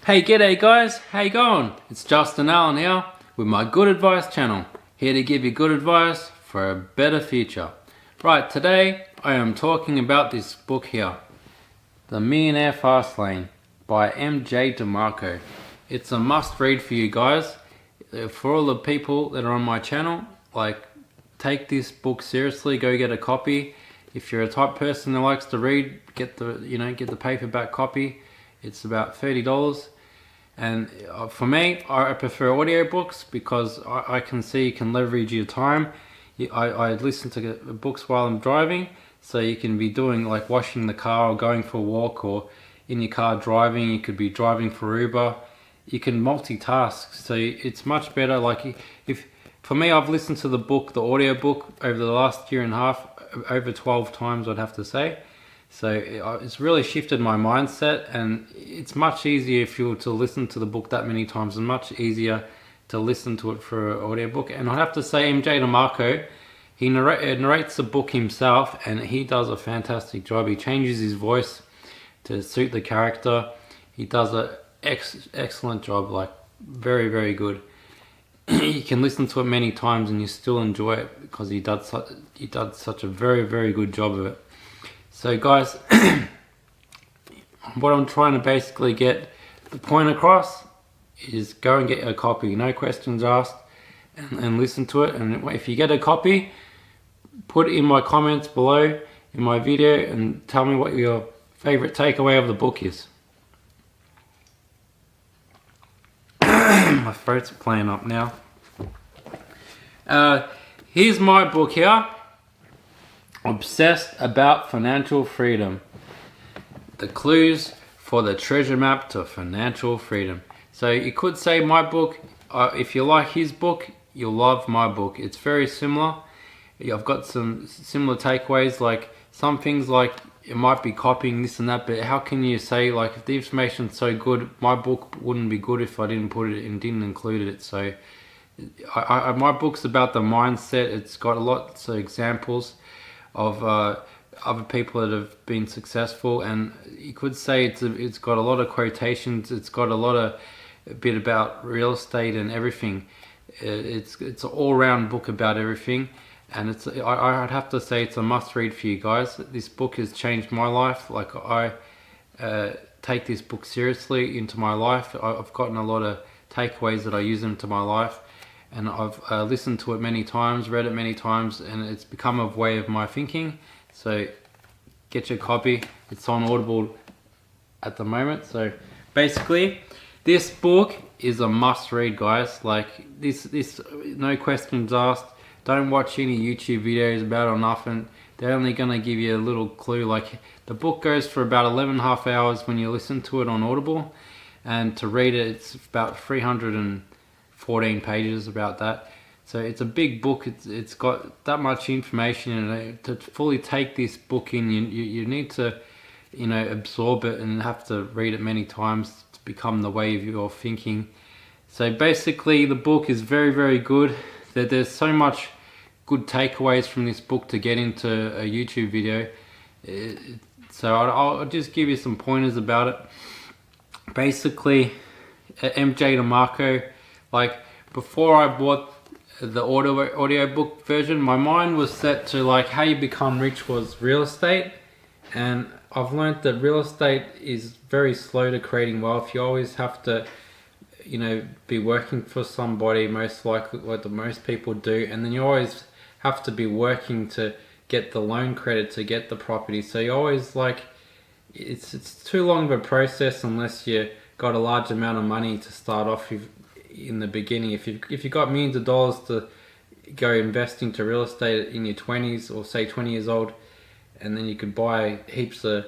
Hey, g'day guys, how you going? It's Justin Allen here with my Good Advice channel, here to give you good advice for a better future. Right, today I am talking about this book here, The Millionaire Fastlane by MJ Demarco. It's a must read for you guys. For all the people that are on my channel, take this book seriously, go get a copy. If you're a type of person that likes to read, get the paperback copy. It's about $30. And for me, I prefer audiobooks because I can see you can leverage your time. I listen to books while I'm driving, so you can be doing like washing the car or going for a walk, or in your car driving. You could be driving for Uber. You can multitask, so it's much better. For me, I've listened to the audiobook over the last year and a half, over 12 times I'd have to say. So it's really shifted my mindset, and it's much easier if you were to listen to the book that many times, and much easier to listen to it for an audiobook. And I have to say, MJ Demarco, he narrates the book himself, and he does a fantastic job. He changes his voice to suit the character. He does an excellent job, like very, very good. You can listen to it many times and you still enjoy it because he does such a very, very good job of it. So guys, what I'm trying to basically get the point across is go and get a copy, no questions asked, and listen to it. And if you get a copy, put it in my comments below in my video and tell me what your favorite takeaway of the book is. My throat's playing up now. Here's my book here. Obsessed About Financial Freedom. The clues for the treasure map to financial freedom. So you could say my book, if you like his book, you'll love my book. It's very similar. I've got some similar takeaways, like some things like it might be copying this and that, but how can you say, like, if the information's so good, my book wouldn't be good if I didn't put it and didn't include it. So my book's about the mindset. It's got lots of examples of other people that have been successful, and you could say it's got a lot of quotations. It's got a bit about real estate and everything. It's an all-round book about everything, and I'd have to say it's a must-read for you guys. This book has changed my life. Like, I take this book seriously into my life. I've gotten a lot of takeaways that I use into my life. And I've listened to it many times, read it many times, and it's become a way of my thinking. So get your copy. It's on Audible at the moment. So basically, this book is a must-read, guys. Like, this, no questions asked. Don't watch any YouTube videos about it or nothing. They're only going to give you a little clue. Like, the book goes for about 11.5 hours when you listen to it on Audible, and to read it, it's about 314 pages, about that. So it's a big book. It's got that much information in it. To fully take this book in, you need to absorb it and have to read it many times to become the way of your thinking. So basically, the book is very, very good. There's so much good takeaways from this book to get into a YouTube video. So I'll just give you some pointers about it. Basically, MJ Demarco, like, before I bought the audiobook version, my mind was set to, like, how you become rich was real estate. And I've learned that real estate is very slow to creating wealth. You always have to, be working for somebody, most likely, what most people do. And then you always have to be working to get the loan credit to get the property. So you always, like, it's too long of a process unless you got a large amount of money to start off with in the beginning. If you got millions of dollars to go invest into real estate in your 20s, or say 20 years old, and then you could buy heaps of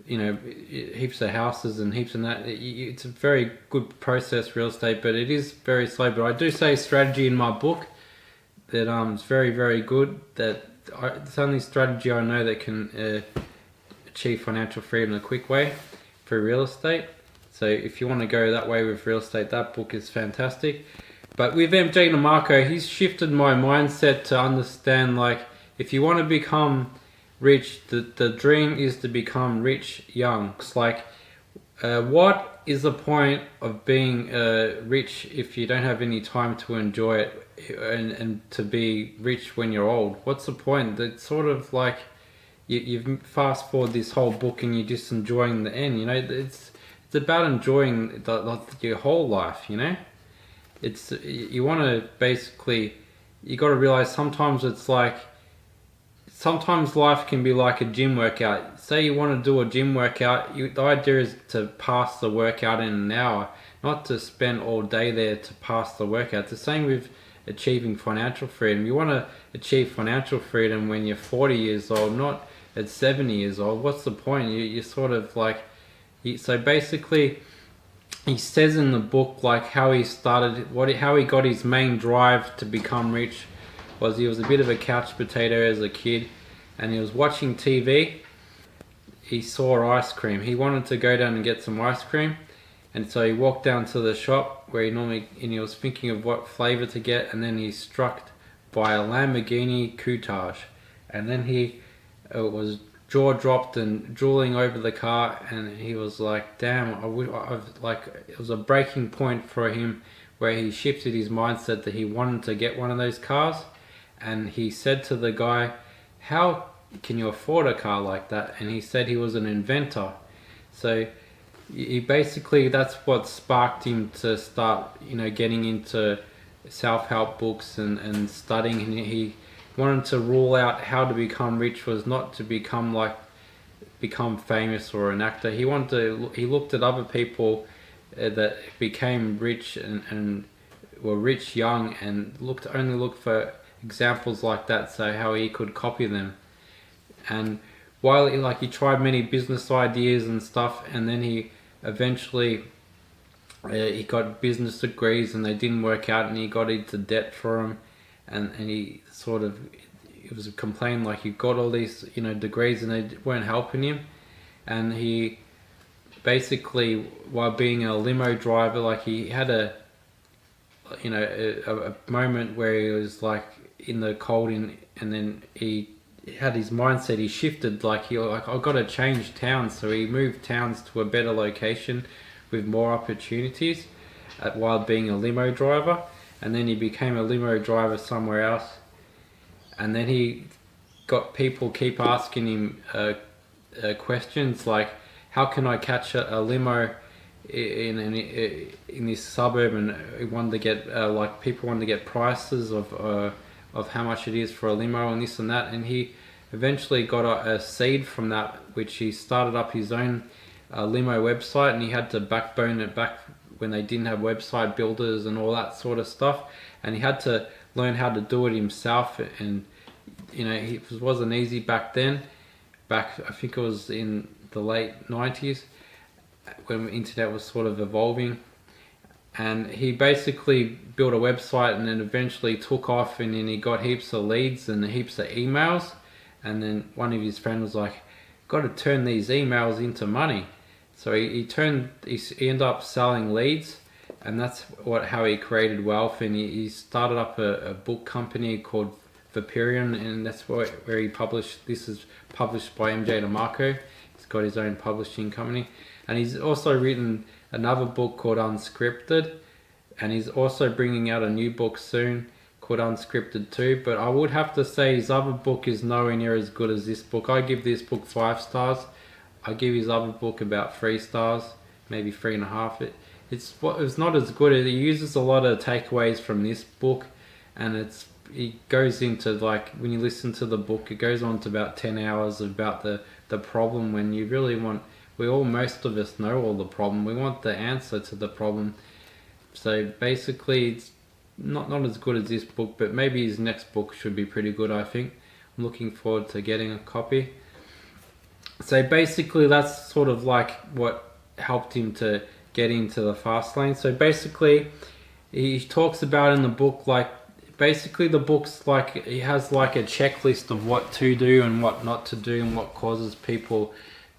houses and heaps of that. It's a very good process, real estate, but it is very slow. But I do say strategy in my book that it's very, very good. It's the only strategy I know that can achieve financial freedom in a quick way for real estate. So if you want to go that way with real estate, that book is fantastic. But with MJ Demarco, he's shifted my mindset to understand, like, if you want to become rich, the dream is to become rich young. It's like, what is the point of being rich if you don't have any time to enjoy it, and to be rich when you're old? What's the point? It's sort of like you've fast forward this whole book and you're just enjoying the end. It's about enjoying your whole life. It's you want to basically, you got to realize sometimes it's like, sometimes life can be like a gym workout. Say you want to do a gym workout, the idea is to pass the workout in an hour, not to spend all day there to pass the workout. It's the same with achieving financial freedom. You want to achieve financial freedom when you're 40 years old, not at 70 years old. What's the point? You're sort of like, so basically, he says in the book like how he started, how he got his main drive to become rich was he was a bit of a couch potato as a kid, and he was watching TV. He saw ice cream. He wanted to go down and get some ice cream, and so he walked down to the shop where and he was thinking of what flavor to get, and then he's struck by a Lamborghini Countach, and then he was jaw dropped and drooling over the car, and he was like, damn, it was a breaking point for him where he shifted his mindset that he wanted to get one of those cars. And he said to the guy, how can you afford a car like that? And he said he was an inventor. So he basically, that's what sparked him to start, getting into self-help books and studying. And he wanted to rule out how to become rich was not to become famous or an actor. He looked at other people that became rich and were rich young, and only looked for examples like that, so how he could copy them. And while he tried many business ideas and stuff, and then he eventually he got business degrees and they didn't work out, and he got into debt for them, and he sort of, it was a complaint like he got all these degrees and they weren't helping him. And he basically, while being a limo driver, he had a moment where he was in the cold, and then he had his mindset, he shifted, I've got to change towns. So he moved towns to a better location with more opportunities while being a limo driver, and then he became a limo driver somewhere else. And then he got people keep asking him questions like, how can I catch a limo in this suburb? And he wanted to get people wanted to get prices of how much it is for a limo and this and that. And he eventually got a seed from that, which he started up his own limo website, and he had to backbone it back when they didn't have website builders and all that sort of stuff. And he had to learn how to do it himself, and it wasn't easy back then. I think it was in the late 90s when the internet was sort of evolving. And he basically built a website, and then eventually took off, and then he got heaps of leads and heaps of emails. And then one of his friends was like, got to turn these emails into money. So he ended up selling leads, and that's how he created wealth. And he started up a book company called Vapirion, and that's where he published. This is published by MJ Demarco. He's got his own publishing company, and he's also written another book called Unscripted, and he's also bringing out a new book soon called Unscripted too. But I would have to say his other book is nowhere near as good as this book. I give this book 5 stars. I give his other book about 3 stars, maybe 3.5. It's not as good. It uses a lot of takeaways from this book, and it goes into, when you listen to the book, it goes on to about 10 hours about the problem, when you really want, most of us know all the problem. We want the answer to the problem. So basically it's not as good as this book, but maybe his next book should be pretty good, I think. I'm looking forward to getting a copy. So basically that's sort of what helped him to get into the Fastlane. So basically he talks about in the book, basically the book's he has a checklist of what to do and what not to do, and what causes people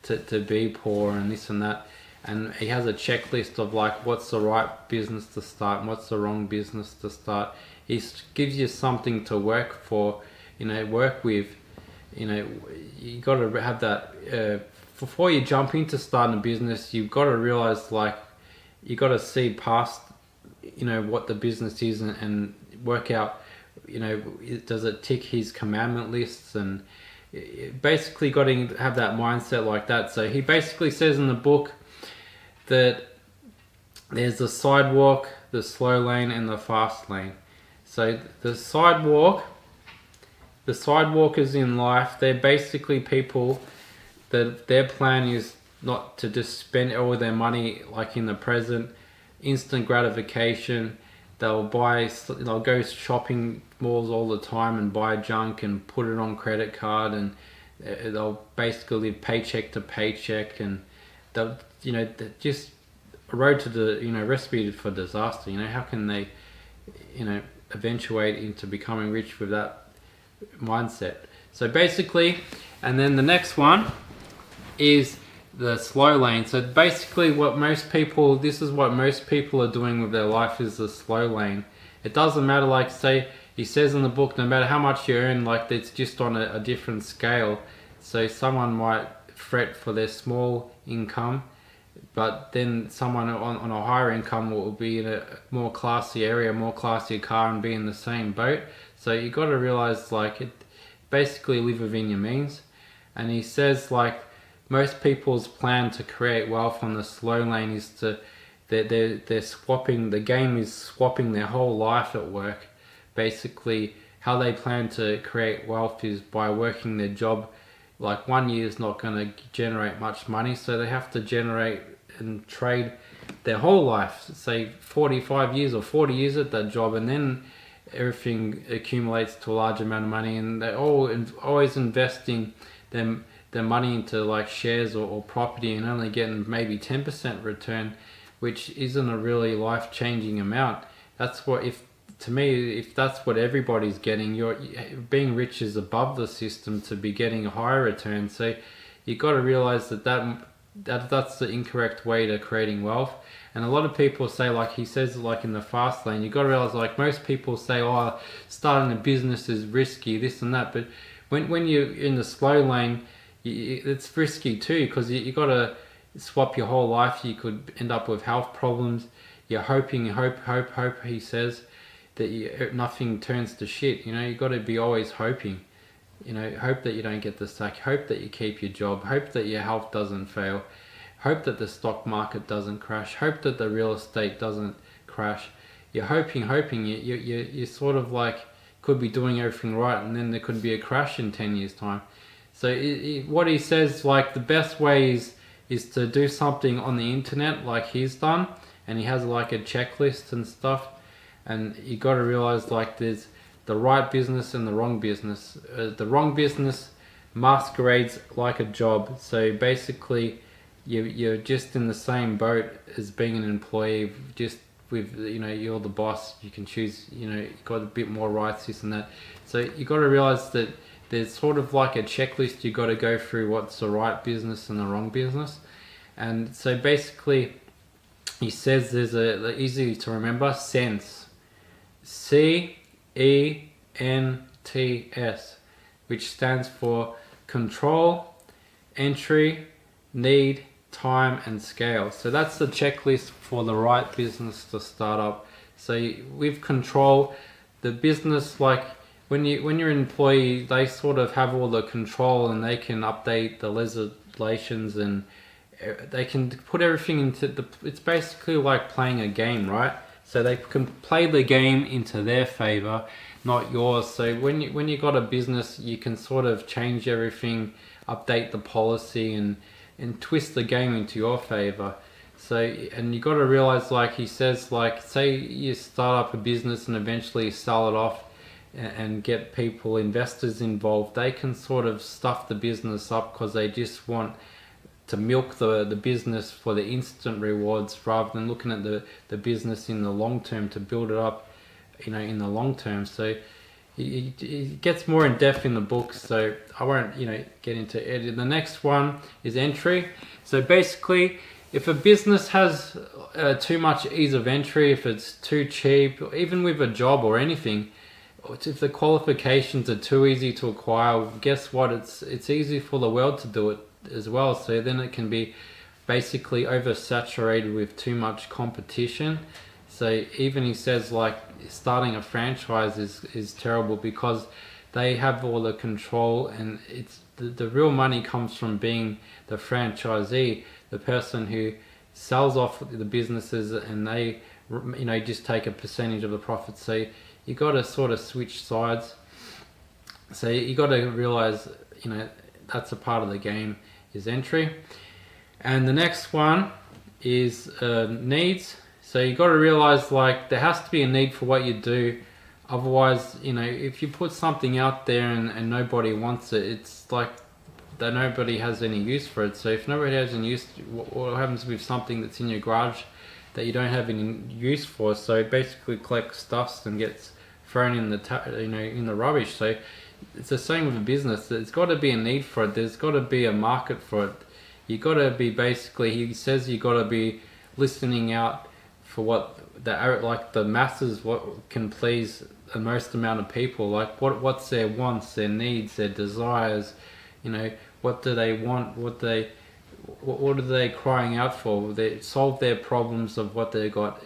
to be poor and this and that. And he has a checklist of what's the right business to start and what's the wrong business to start. He gives you something to work for, work with. You got to have that before you jump into starting a business. You've got to realize you got to see past, what the business is, and work out, does it tick his commandment lists, and basically got to have that mindset like that. So he basically says in the book that there's the sidewalk, the slow lane, and the fast lane. So the sidewalkers in life, they're basically people that their plan is not to just spend all their money like in the present, instant gratification. They'll go shopping malls all the time and buy junk and put it on credit card, and they'll basically live paycheck to paycheck, and they'll, just a road to the, recipe for disaster. How can they, eventuate into becoming rich with that mindset? So basically, and then the next one is the slow lane. So basically this is what most people are doing with their life, is the slow lane. It doesn't matter, like say he says in the book, no matter how much you earn, like it's just on a different scale. So someone might fret for their small income, but then someone on a higher income will be in a more classy area, more classy car, and be in the same boat. So you got to realize, like, it basically live within your means. And he says, like, most people's plan to create wealth on the slow lane is they're swapping, the game is swapping their whole life at work. Basically, how they plan to create wealth is by working their job. Like 1 year is not going to generate much money, so they have to generate and trade their whole life, say 45 years or 40 years at that job, and then everything accumulates to a large amount of money, and they're always investing their money into like shares or property, and only getting maybe 10% return, which isn't a really life-changing amount. That's what, if that's what everybody's getting, being rich is above the system to be getting a higher return. So you got to realize that's the incorrect way to creating wealth. And a lot of people say, like he says, like in the fast lane, you got to realize, like most people say, oh, starting a business is risky, this and that. But when you're in the slow lane, it's risky too, because you got to swap your whole life. You could end up with health problems. You're hope, he says, that nothing turns to shit. You got to be always hoping. Hope that you don't get the sack. Hope that you keep your job. Hope that your health doesn't fail. Hope that the stock market doesn't crash. Hope that the real estate doesn't crash. You're hoping. You sort of like could be doing everything right, and then there could be a crash in 10 years' time. So what he says, like the best way is to do something on the internet like he's done, and he has like a checklist and stuff. And you got to realize, like, there's the right business and the wrong business. The wrong business masquerades like a job. So basically, you're just in the same boat as being an employee, just with, you're the boss. You can choose, you got a bit more rights, this and that. So you got to realize that there's sort of like a checklist you got to go through, what's the right business and the wrong business. And so basically, he says there's a easy to remember, sense. CENTS, which stands for control, entry, need, time, and scale. So that's the checklist for the right business to start up. So with control, the business, like when you're an employee, they sort of have all the control, and they can update the legislations, and they can put everything into it's basically like playing a game, right? So they can play the game into their favor, not yours. So when you got a business, you can sort of change everything, update the policy, and twist the game into your favor. So, and you got to realize, like he says, like say you start up a business and eventually sell it off and get people, investors involved, they can sort of stuff the business up because they just want to milk the business for the instant rewards, rather than looking at the business in the long term to build it up, in the long term. So it gets more in depth in the book, so I won't get into it. The next one is entry. So basically, if a business has too much ease of entry, if it's too cheap, even with a job or anything, if the qualifications are too easy to acquire, guess what, it's easy for the world to do it as well. So then it can be basically oversaturated with too much competition. So even he says like starting a franchise is terrible because they have all the control, and it's the real money comes from being the franchisee, the person who sells off the businesses, and they just take a percentage of the profits. So you got to sort of switch sides. So you got to realize that's a part of the game is entry. And the next one is needs. So you got to realize like there has to be a need for what you do. Otherwise, if you put something out there and nobody wants it, it's like that nobody has any use for it. So if nobody has any use, what happens with something that's in your garage that you don't have any use for? So it basically collects dust and gets thrown in the in the rubbish. So it's the same with a business. There's got to be a need for it. There's got to be a market for it. You got to be he says you got to be listening out for what the masses, what can please the most amount of people, like what's their wants, their needs, their desires, what do they want, what are they crying out for? They solve their problems of what they got.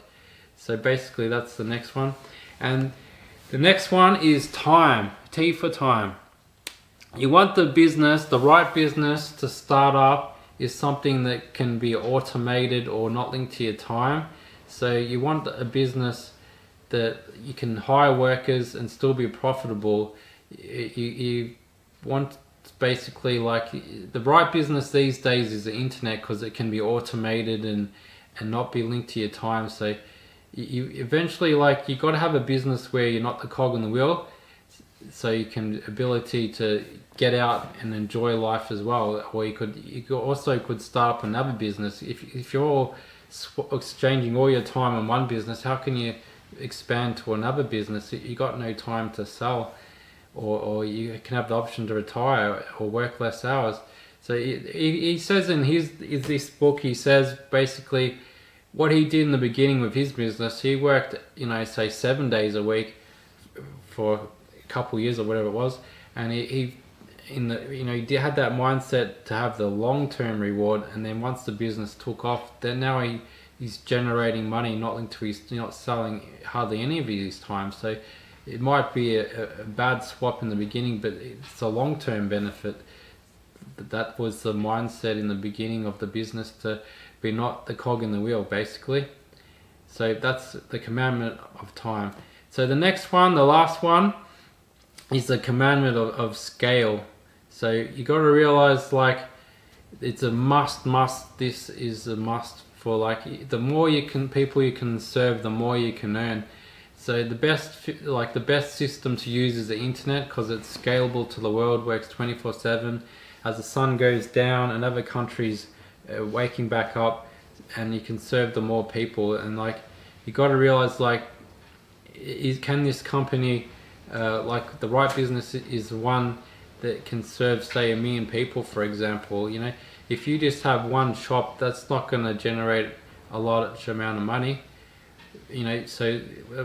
So basically that's the next one. And the next one is time. T for time. You want the right business to start up is something that can be automated or not linked to your time. So you want a business that you can hire workers and still be profitable. You want basically like the right business these days is the internet, because it can be automated and not be linked to your time. So you eventually you got to have a business where you're not the cog in the wheel, so you can ability to get out and enjoy life as well. Or you also could start up another business. If you're all exchanging all your time on one business, how can you expand to another business? You got no time to sell, or you can have the option to retire or work less hours. So he says in this book, he says basically what he did in the beginning with his business. He worked say 7 days a week for a couple of years or whatever it was, and he had that mindset to have the long-term reward. And then once the business took off, then now he's generating money, not linked to not selling hardly any of his time. So it might be a bad swap in the beginning, but it's a long-term benefit. That was the mindset in the beginning of the business, to be not the cog in the wheel, basically. So that's the commandment of time. So the next one, the last one, is the commandment of scale. So you got to realize it's a must. This is a must for the more people you can serve, the more you can earn. So the best system to use is the internet, because it's scalable to the world, works 24/7. As the sun goes down, another country's waking back up, and you can serve the more people. And you got to realize can this company the right business is one that can serve say 1 million people, for example. If you just have one shop, that's not going to generate a large amount of money. So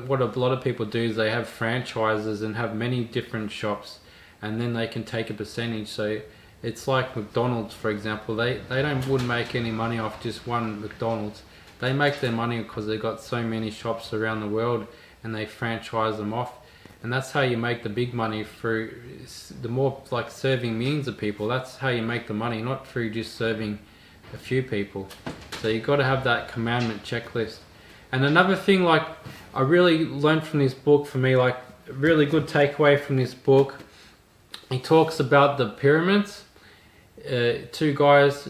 what a lot of people do is they have franchises and have many different shops, and then they can take a percentage. So it's like McDonald's, for example. They wouldn't make any money off just one McDonald's. They make their money because they've got so many shops around the world, and they franchise them off. And that's how you make the big money, through the more serving millions of people. That's how you make the money, not through just serving a few people. So you got to have that commandment checklist. And another thing I really learned from this book, for me, a really good takeaway from this book, he talks about the pyramids. Two guys,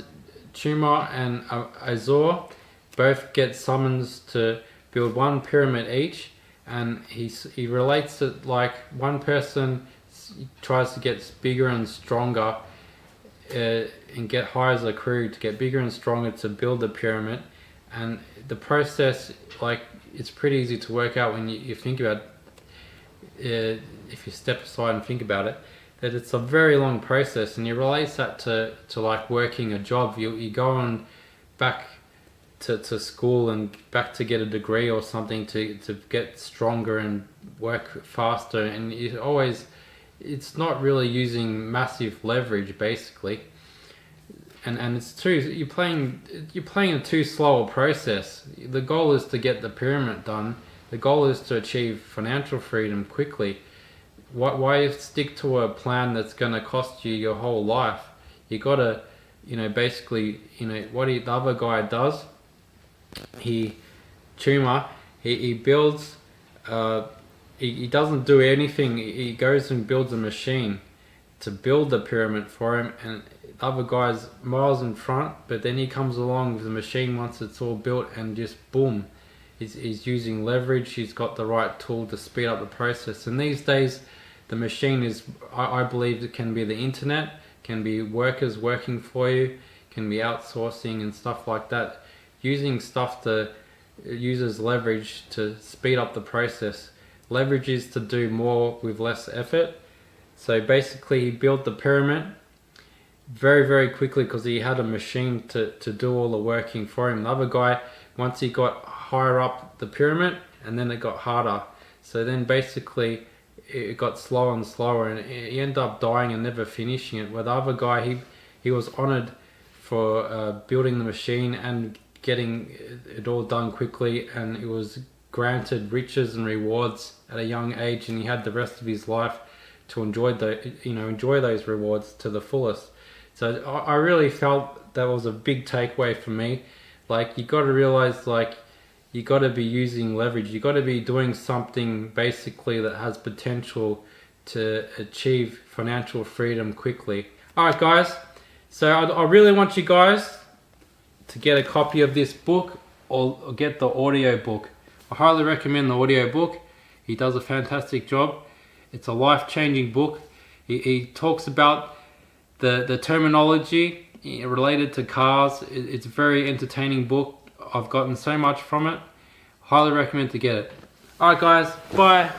Tumor and Azor, both get summons to build one pyramid each. And he relates it one person tries to get bigger and stronger, and hires a crew to get bigger and stronger to build the pyramid. And the process, it's pretty easy to work out when you think about it, if you step aside and think about it, that it's a very long process. And you relate that to working a job. You go on back to school and back to get a degree or something to get stronger and work faster, and it's not really using massive leverage, basically. and it's too you're playing a too slow a process. The goal is to get the pyramid done. The goal is to achieve financial freedom quickly. Why stick to a plan that's going to cost you your whole life? You got to, basically, what the other guy does. Tuma, he builds. He doesn't do anything. He goes and builds a machine to build the pyramid for him, and the other guy's miles in front. But then he comes along with the machine once it's all built, and just boom, he's using leverage. He's got the right tool to speed up the process. And these days, the machine is, I believe, it can be the internet, can be workers working for you, can be outsourcing and stuff like that. Using stuff to uses leverage to speed up the process. Leverage is to do more with less effort. So basically, he built the pyramid very, very quickly because he had a machine to do all the working for him. The other guy, once he got higher up the pyramid, and then it got harder. So then basically it got slower and slower, and he ended up dying and never finishing it. Where the other guy, he was honored for building the machine and getting it all done quickly, and it was granted riches and rewards at a young age, and he had the rest of his life to enjoy those rewards to the fullest. So I really felt that was a big takeaway for me. Like, you got to realize, like, you got to be using leverage. You got to be doing something basically that has potential to achieve financial freedom quickly. All right, guys. So I really want you guys to get a copy of this book or get the audio book. I highly recommend the audio book. He does a fantastic job. It's a life-changing book. He talks about the terminology related to cars. It's a very entertaining book. I've gotten so much from it. Highly recommend to get it. Alright guys, bye.